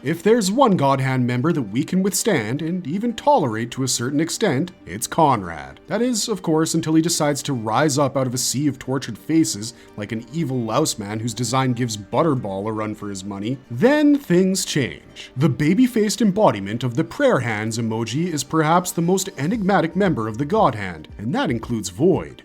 If there's one God Hand member that we can withstand and even tolerate to a certain extent, it's Conrad. That is, of course, until he decides to rise up out of a sea of tortured faces like an evil louse man whose design gives Butterball a run for his money. Then things change. The baby-faced embodiment of the prayer hands emoji is perhaps the most enigmatic member of the God Hand, and that includes Void.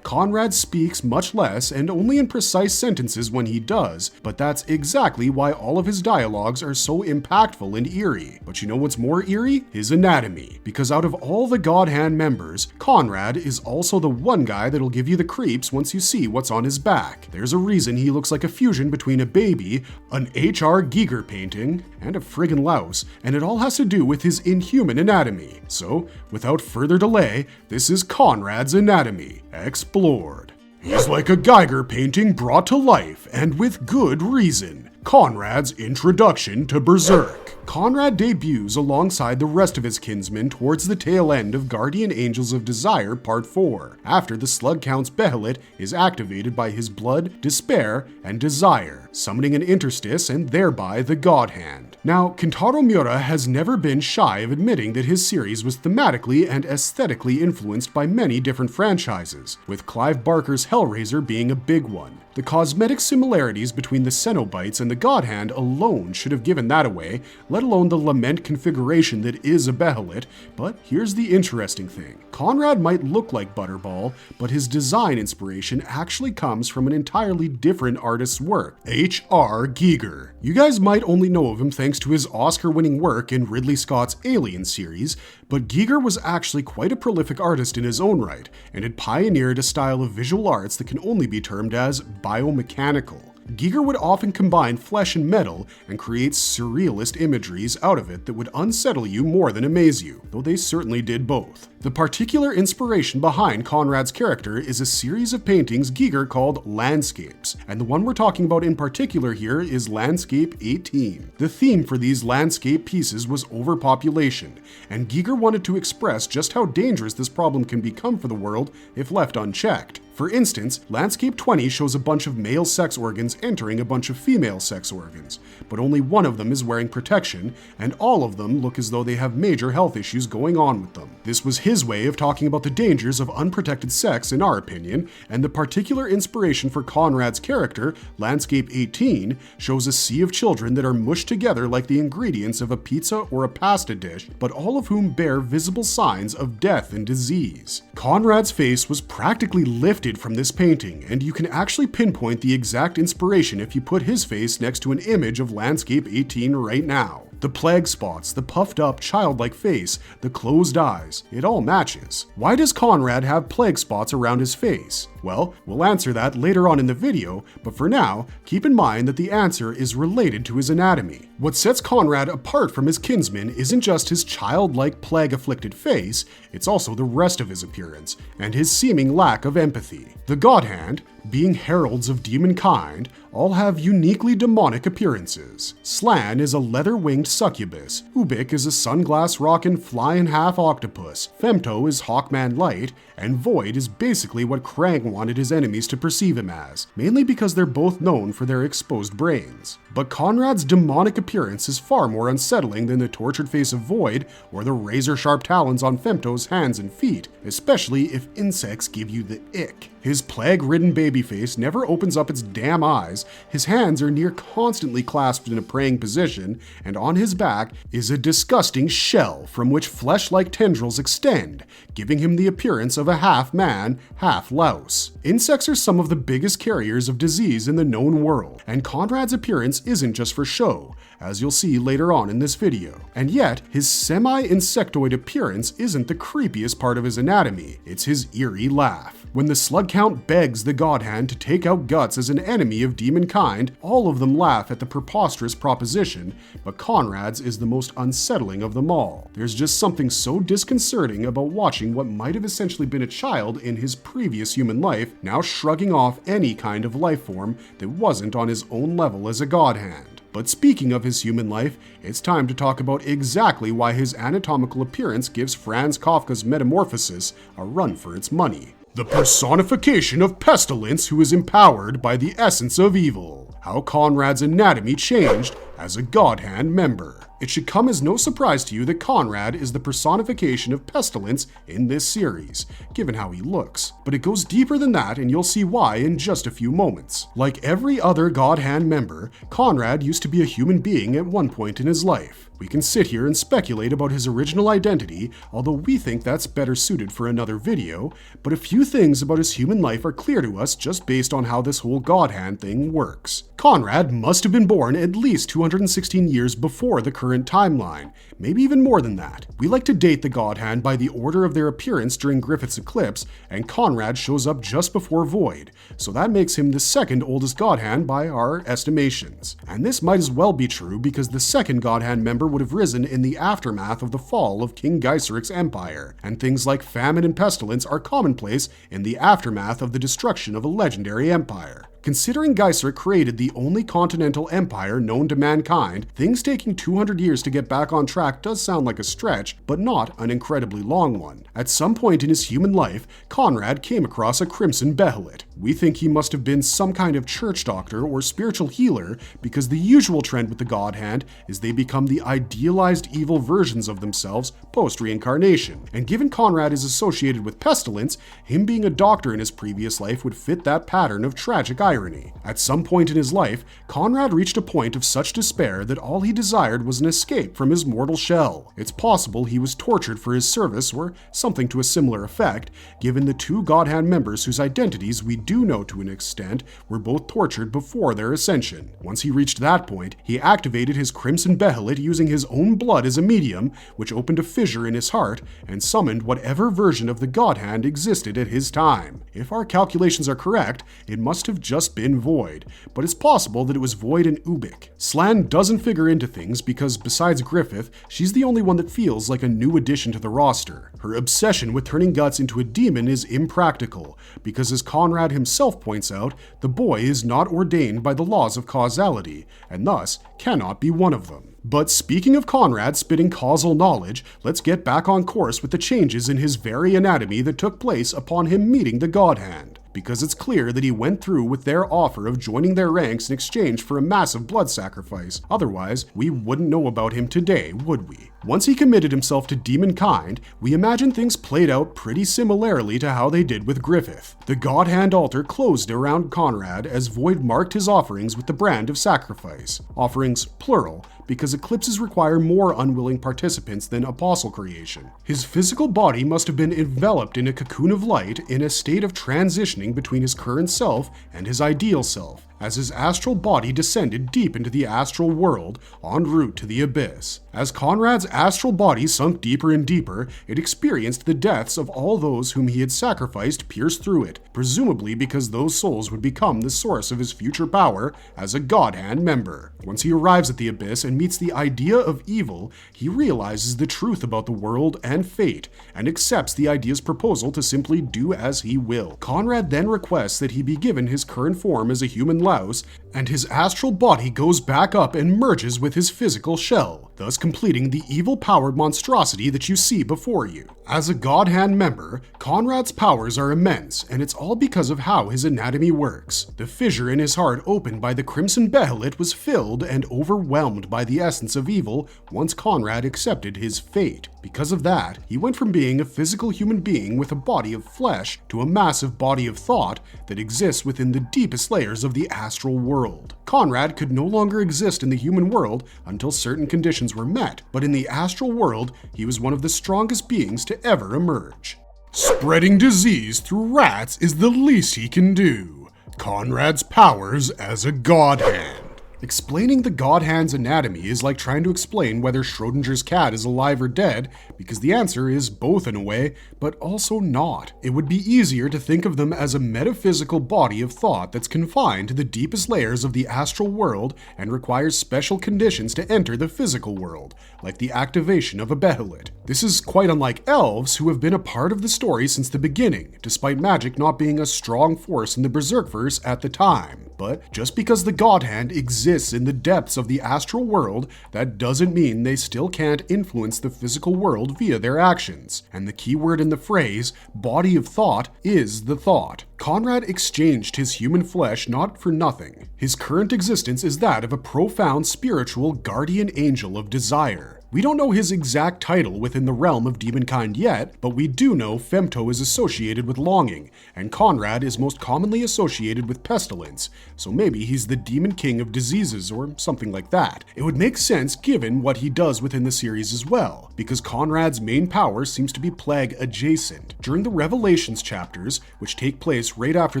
Conrad speaks much less and only in precise sentences when he does, but that's exactly why all of his dialogues are so impactful and eerie. But you know what's more eerie? His anatomy. Because out of all the God Hand members, Conrad is also the one guy that'll give you the creeps once you see what's on his back. There's a reason he looks like a fusion between a baby, an H.R. Giger painting, and a friggin' louse, and it all has to do with his inhuman anatomy. So, without further delay, this is Conrad's anatomy explored. He's like a Geiger painting brought to life, and with good reason. Conrad's introduction to Berserk. Conrad debuts alongside the rest of his kinsmen towards the tail end of Guardian Angels of Desire Part 4, after the Slug Count's Behelit is activated by his blood, despair, and desire, summoning an interstice and thereby the God Hand. Now, Kentaro Miura has never been shy of admitting that his series was thematically and aesthetically influenced by many different franchises, with Clive Barker's Hellraiser being a big one. The cosmetic similarities between the Cenobites and the God Hand alone should have given that away, let alone the lament configuration that is a Behelit. But here's the interesting thing. Conrad might look like Butterball, but his design inspiration actually comes from an entirely different artist's work, H.R. Giger. You guys might only know of him thanks to his Oscar-winning work in Ridley Scott's Alien series, but Giger was actually quite a prolific artist in his own right, and had pioneered a style of visual arts that can only be termed as biomechanical. Giger would often combine flesh and metal and create surrealist imageries out of it that would unsettle you more than amaze you, though they certainly did both. The particular inspiration behind Conrad's character is a series of paintings Giger called landscapes, and the one we're talking about in particular here is Landscape 18. The theme for these landscape pieces was overpopulation, and Giger wanted to express just how dangerous this problem can become for the world if left unchecked. For instance, Landscape 20 shows a bunch of male sex organs entering a bunch of female sex organs, but only one of them is wearing protection, and all of them look as though they have major health issues going on with them. This was his way of talking about the dangers of unprotected sex, in our opinion, and the particular inspiration for Conrad's character, Landscape 18, shows a sea of children that are mushed together like the ingredients of a pizza or a pasta dish, but all of whom bear visible signs of death and disease. Conrad's face was practically lifted from this painting, and you can actually pinpoint the exact inspiration if you put his face next to an image of Landscape 18 right now. The plague spots, the puffed up childlike face, the closed eyes, it all matches. Why does Conrad have plague spots around his face? Well, we'll answer that later on in the video, but for now, keep in mind that the answer is related to his anatomy. What sets Conrad apart from his kinsmen isn't just his childlike plague-afflicted face, it's also the rest of his appearance, and his seeming lack of empathy. The God Hand, being heralds of demon kind, all have uniquely demonic appearances. Slan is a leather-winged succubus, Ubik is a sunglass-rockin' fly-in-half octopus, Femto is Hawkman Light, and Void is basically what Krang wanted his enemies to perceive him as, mainly because they're both known for their exposed brains. But Conrad's demonic appearance is far more unsettling than the tortured face of Void or the razor-sharp talons on Femto's hands and feet, especially if insects give you the ick. His plague-ridden baby face never opens up its damn eyes, his hands are near constantly clasped in a praying position, and on his back is a disgusting shell from which flesh-like tendrils extend, giving him the appearance of a half-man, half-louse. Insects are some of the biggest carriers of disease in the known world, and Conrad's appearance isn't just for show, as you'll see later on in this video. And yet, his semi-insectoid appearance isn't the creepiest part of his anatomy, it's his eerie laugh. When the Slug Count begs the God Hand to take out Guts as an enemy of demon kind, all of them laugh at the preposterous proposition, but Conrad's is the most unsettling of them all. There's just something so disconcerting about watching what might have essentially been a child in his previous human life, now shrugging off any kind of life form that wasn't on his own level as a God Hand. But speaking of his human life, it's time to talk about exactly why his anatomical appearance gives Franz Kafka's Metamorphosis a run for its money. The personification of pestilence who is empowered by the essence of evil. How Conrad's anatomy changed as a God Hand member. It should come as no surprise to you that Conrad is the personification of pestilence in this series, given how he looks. But it goes deeper than that, and you'll see why in just a few moments. Like every other God Hand member, Conrad used to be a human being at one point in his life. We can sit here and speculate about his original identity, although we think that's better suited for another video, but a few things about his human life are clear to us just based on how this whole God Hand thing works. Conrad must have been born at least 216 years before the current timeline, maybe even more than that. We like to date the God Hand by the order of their appearance during Griffith's eclipse, and Conrad shows up just before Void, so that makes him the second oldest God Hand by our estimations. And this might as well be true because the second God Hand member would have risen in the aftermath of the fall of King Geiseric's empire, and things like famine and pestilence are commonplace in the aftermath of the destruction of a legendary empire. Considering Geiseric created the only continental empire known to mankind, things taking 200 years to get back on track does sound like a stretch, but not an incredibly long one. At some point in his human life, Conrad came across a Crimson Behelit. We think he must have been some kind of church doctor or spiritual healer, because the usual trend with the God Hand is they become the idealized evil versions of themselves post-reincarnation. And given Conrad is associated with pestilence, him being a doctor in his previous life would fit that pattern of tragic irony. At some point in his life, Conrad reached a point of such despair that all he desired was an escape from his mortal shell. It's possible he was tortured for his service or something to a similar effect, given the two God Hand members whose identities we do know to an extent were both tortured before their ascension. Once he reached that point, he activated his Crimson Behelit using his own blood as a medium, which opened a fissure in his heart and summoned whatever version of the God Hand existed at his time. If our calculations are correct, it must have just been Void, but it's possible that it was Void and Ubik. Slan doesn't figure into things because besides Griffith, she's the only one that feels like a new addition to the roster. Her obsession with turning Guts into a demon is impractical, because as Conrad himself points out, the boy is not ordained by the laws of causality, and thus cannot be one of them. But speaking of Conrad spitting causal knowledge, let's get back on course with the changes in his very anatomy that took place upon him meeting the God Hand, because it's clear that he went through with their offer of joining their ranks in exchange for a massive blood sacrifice. Otherwise, we wouldn't know about him today, would we? Once he committed himself to demon kind, we imagine things played out pretty similarly to how they did with Griffith. The God Hand altar closed around Conrad as Void marked his offerings with the brand of sacrifice. Offerings plural, because eclipses require more unwilling participants than apostle creation. His physical body must have been enveloped in a cocoon of light in a state of transitioning between his current self and his ideal self, as his astral body descended deep into the astral world en route to the abyss. As Conrad's astral body sunk deeper and deeper, it experienced the deaths of all those whom he had sacrificed pierce through it, presumably because those souls would become the source of his future power as a God Hand member. Once he arrives at the abyss and meets the idea of evil, he realizes the truth about the world and fate, and accepts the idea's proposal to simply do as he will. Conrad then requests that he be given his current form as a human louse, and his astral body goes back up and merges with his physical shell, thus completing the evil-powered monstrosity that you see before you. As a God Hand member, Conrad's powers are immense, and it's all because of how his anatomy works. The fissure in his heart opened by the Crimson Behelit was filled and overwhelmed by the essence of evil once Conrad accepted his fate. Because of that, he went from being a physical human being with a body of flesh to a massive body of thought that exists within the deepest layers of the astral world. Conrad could no longer exist in the human world until certain conditions were met, but in the astral world, he was one of the strongest beings to ever emerge. Spreading disease through rats is the least he can do. Conrad's powers as a God Hand. Explaining the God Hand's anatomy is like trying to explain whether Schrodinger's cat is alive or dead, because the answer is both in a way, but also not. It would be easier to think of them as a metaphysical body of thought that's confined to the deepest layers of the astral world and requires special conditions to enter the physical world, like the activation of a Behelit. This is quite unlike elves, who have been a part of the story since the beginning, despite magic not being a strong force in the Berserkverse at the time. But just because the God Hand exists exists in the depths of the astral world, that doesn't mean they still can't influence the physical world via their actions. And the key word in the phrase, body of thought, is the thought. Conrad exchanged his human flesh not for nothing. His current existence is that of a profound spiritual guardian angel of desire. We don't know his exact title within the realm of demonkind yet, but we do know Femto is associated with longing, and Conrad is most commonly associated with pestilence, so maybe he's the demon king of diseases or something like that. It would make sense given what he does within the series as well, because Conrad's main power seems to be plague adjacent. During the Revelations chapters, which take place right after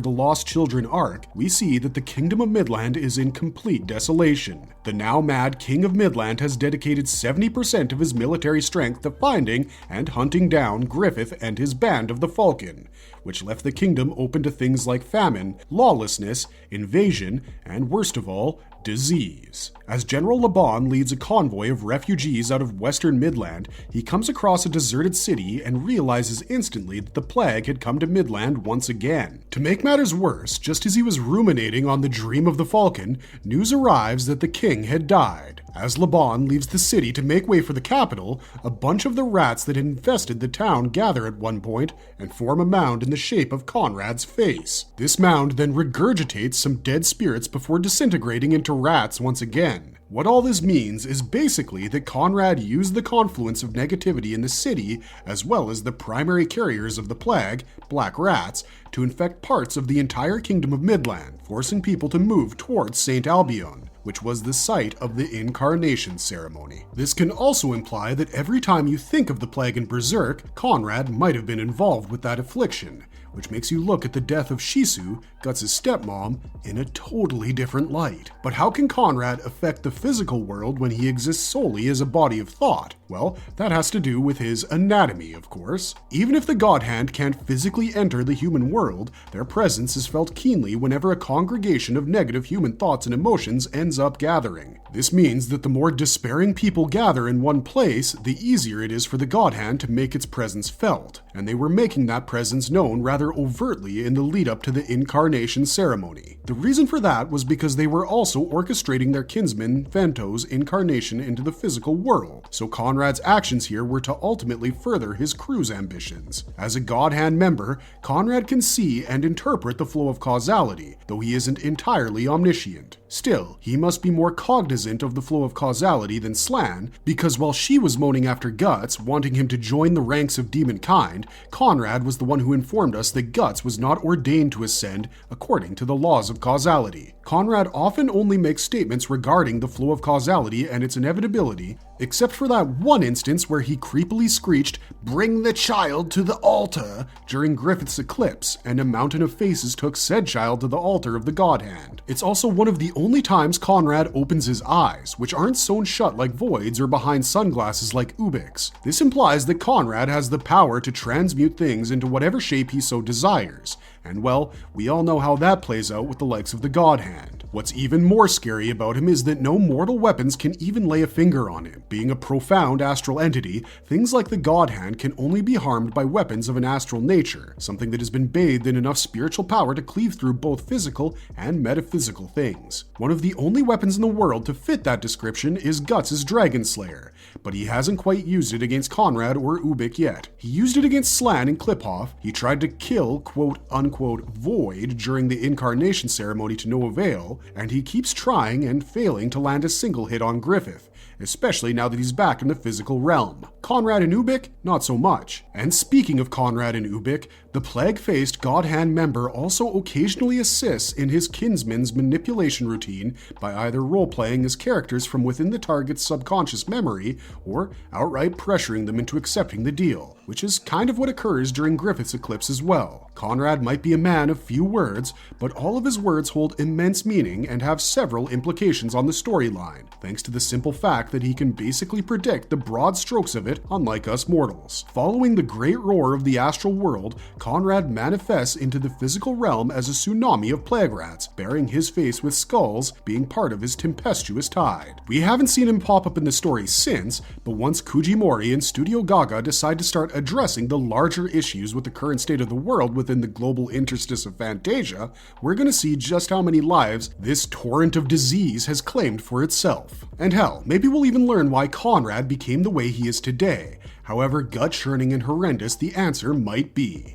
the Lost Children arc, we see that the Kingdom of Midland is in complete desolation. The now mad King of Midland has dedicated 70% of his military strength to finding and hunting down Griffith and his band of the Falcon, which left the kingdom open to things like famine, lawlessness, invasion, and worst of all, disease. As General Laban leads a convoy of refugees out of western Midland, he comes across a deserted city and realizes instantly that the plague had come to Midland once again. To make matters worse, just as he was ruminating on the dream of the Falcon, news arrives that the king had died. As Laban leaves the city to make way for the capital, a bunch of the rats that had infested the town gather at one point and form a mound in the shape of Conrad's face. This mound then regurgitates some dead spirits before disintegrating into rats once again. What all this means is basically that Conrad used the confluence of negativity in the city, as well as the primary carriers of the plague, black rats, to infect parts of the entire Kingdom of Midland, forcing people to move towards St. Albion, which was the site of the incarnation ceremony. This can also imply that every time you think of the plague in Berserk, Conrad might have been involved with that affliction, which makes you look at the death of Shisu, Guts' stepmom, in a totally different light. But how can Conrad affect the physical world when he exists solely as a body of thought? Well, that has to do with his anatomy, of course. Even if the God Hand can't physically enter the human world, their presence is felt keenly whenever a congregation of negative human thoughts and emotions ends up gathering. This means that the more despairing people gather in one place, the easier it is for the God Hand to make its presence felt, and they were making that presence known rather overtly in the lead up to the incarnation ceremony. The reason for that was because they were also orchestrating their kinsman Femto's incarnation into the physical world, so Conrad's actions here were to ultimately further his crew's ambitions. As a God Hand member, Conrad can see and interpret the flow of causality, though he isn't entirely omniscient. Still, he must be more cognizant of the flow of causality than Slan, because while she was moaning after Guts, wanting him to join the ranks of demonkind, Conrad was the one who informed us that Guts was not ordained to ascend according to the laws of causality. Conrad often only makes statements regarding the flow of causality and its inevitability, except for that one instance where he creepily screeched, "Bring the child to the altar," during Griffith's eclipse, and a mountain of faces took said child to the altar of the God Hand. It's also one of the only times Conrad opens his eyes, which aren't sewn shut like voids or behind sunglasses like Ubix. This implies that Conrad has the power to transmute things into whatever shape he so desires, and well, we all know how that plays out with the likes of the God Hand. What's even more scary about him is that no mortal weapons can even lay a finger on him. Being a profound astral entity, things like the God Hand can only be harmed by weapons of an astral nature, something that has been bathed in enough spiritual power to cleave through both physical and metaphysical things. One of the only weapons in the world to fit that description is Guts' Dragon Slayer, but he hasn't quite used it against Conrad or Ubik yet. He used it against Slan and Kliphoff. He tried to kill quote-unquote Void during the incarnation ceremony to no avail, and he keeps trying and failing to land a single hit on Griffith, especially now that he's back in the physical realm. Conrad and Ubik, not so much. And speaking of Conrad and Ubik, the plague-faced God Hand member also occasionally assists in his kinsman's manipulation routine by either role-playing as characters from within the target's subconscious memory or outright pressuring them into accepting the deal, which is kind of what occurs during Griffith's eclipse as well. Conrad might be a man of few words, but all of his words hold immense meaning and have several implications on the storyline, thanks to the simple fact that he can basically predict the broad strokes of it, unlike us mortals. Following the great roar of the astral world, Conrad manifests into the physical realm as a tsunami of plague rats, bearing his face with skulls, being part of his tempestuous tide. We haven't seen him pop up in the story since, but once Kujimori and Studio Gaga decide to start addressing the larger issues with the current state of the world within the global interstice of Fantasia, we're gonna see just how many lives this torrent of disease has claimed for itself. And hell, maybe we'll even learn why Conrad became the way he is today, however gut-churning and horrendous the answer might be.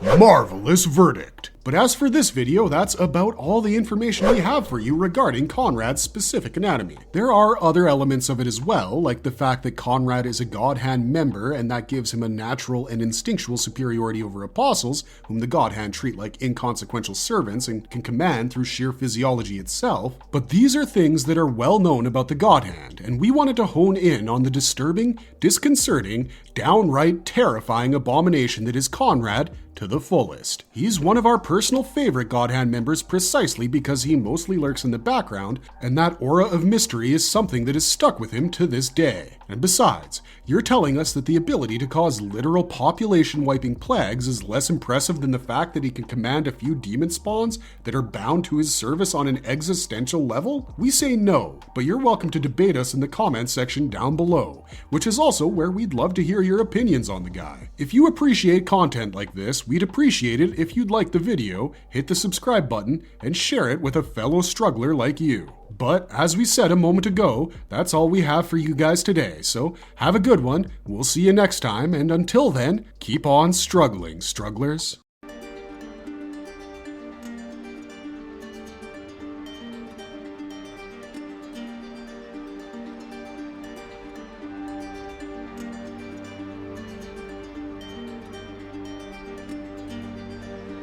Marvelous verdict! But as for this video, that's about all the information we have for you regarding Conrad's specific anatomy. There are other elements of it as well, like the fact that Conrad is a God Hand member and that gives him a natural and instinctual superiority over apostles, whom the God Hand treat like inconsequential servants and can command through sheer physiology itself. But these are things that are well known about the God Hand, and we wanted to hone in on the disturbing, disconcerting, downright terrifying abomination that is Conrad to the fullest. He's one of our personal favorite God Hand members precisely because he mostly lurks in the background, and that aura of mystery is something that is stuck with him to this day. And besides, you're telling us that the ability to cause literal population-wiping plagues is less impressive than the fact that he can command a few demon spawns that are bound to his service on an existential level? We say no, but you're welcome to debate us in the comments section down below, which is also where we'd love to hear your opinions on the guy. If you appreciate content like this, we'd appreciate it if you'd like the video, hit the subscribe button, and share it with a fellow struggler like you. But as we said a moment ago, that's all we have for you guys today, so have a good one, we'll see you next time, and until then, keep on struggling, strugglers.